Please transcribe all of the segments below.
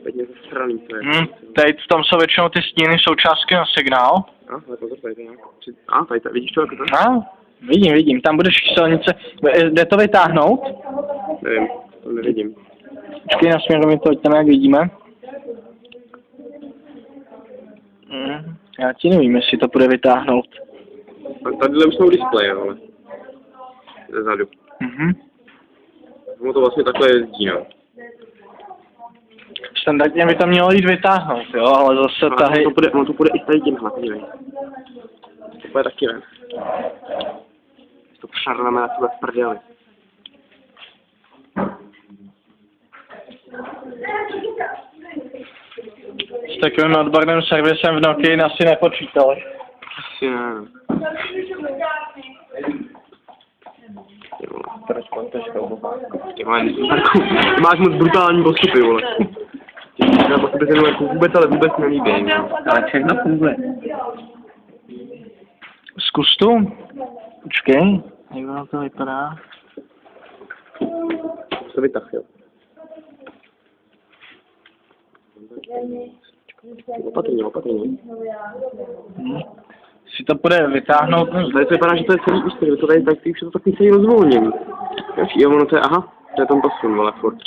Teď mě zasraný, to je. Tady v tom jsou většinou ty stíny součástky na signál. Ale pozor, tady to nějak. Tady, vidíš to jako to? No, vidím, tam bude číselnice. Jde to vytáhnout? Nevím, to nevidím. Počkej, nasměruj to, ať tam jak vidíme. Já ti nevím, jestli to bude vytáhnout. Tadyhle už jsou displeje, ale. Zezadu. No to vlastně takhle jezdí, no. Standardně by to mělo jít vytáhnout, jo, ale zase tahy... No to půjde i tady tímhle, podívej. To půjde taky ven. To přarveme na sebe v prdeli. S takovým odborným servisem v Nokii asi nepočítali. Asi ne. Ty máš moc brutální postupy, vole. Ty postupy se jako vůbec nelíbí. Ale všechno funguje. Zkus tu. Počkej, jak ono to vypadá. To vytah, jo. Opatrně. Si to bude vytáhnout. Tady to vypadá, že to je celý ústřed, to tady tak už je to takový celý rozvolněný. Jo, ono to je, aha, to je ten posun, vole, furt.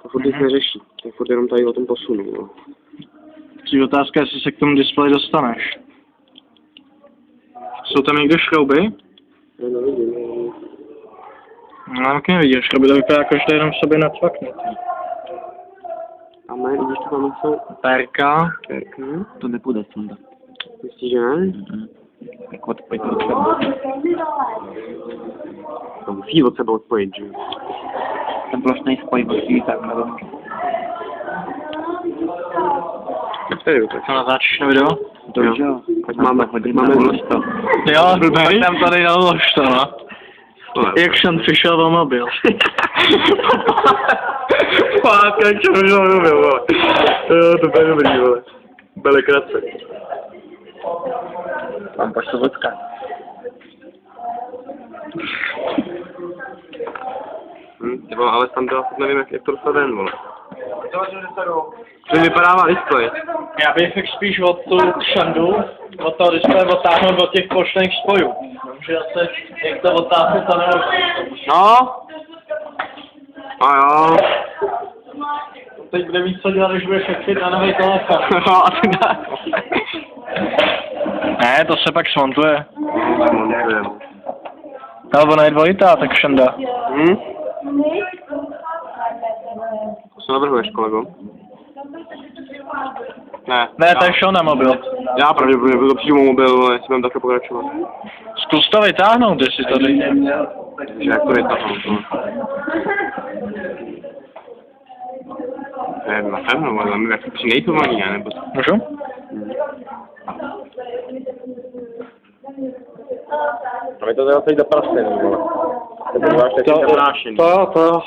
To furt nic neřeší, to je furt jenom tady o tom posunu, vole. Tři otázka, jestli se k tomu displeji dostaneš. Jsou tam někde šrouby? Nevidím. No, tak nevidíš, šrouby to vypadá jako, že to jenom sobě nacvaknutý. A mé, vidíš, to tam jsou... Perka. To nepůjde sundat. Myslíš, že ne? Jak odpojit od sebe. To musí od sebe odpojit, že? Ten plošnej spoj musí tak na domky. Tak tady vypadá. Co natáčíš na video? To jo. Máme to. Jo, tak tam tady nalož to, no. Jak jsem přišel o mobil. Fakt, jak jsem přišel o mobil, vole. Jo, to bude dobrý, vole. Byly krátce. Mám poštovodka. Tybo, ale tam to asi nevím, jak to dostat ven, vole. To vypadává displej. Já bych spíš od tu šandu, od toho displeje odtáhnout od těch plošných spojů. Protože zase, jak to odtáhnout, to nemůže. No. A jo. Teď bude víc co dělat, když budeš šetřit na nový telefon. No, asi ne. Ne, to se pak smontuje. No, ona je dvojitá, tak šanda. Co navrhuješ, kolego? Ne, to je šel na mobil. Já pravděpodobně budu přímo mobil, ale jestli budeme takhle pokračovat. Zkus to vytáhnout, jestli to jde. Takže jak to vytáhnout? To je na pevno, ale my jak přinejtovaný, ne? Nebo... Můžu? A my to teda teď zaprastený, vole. To.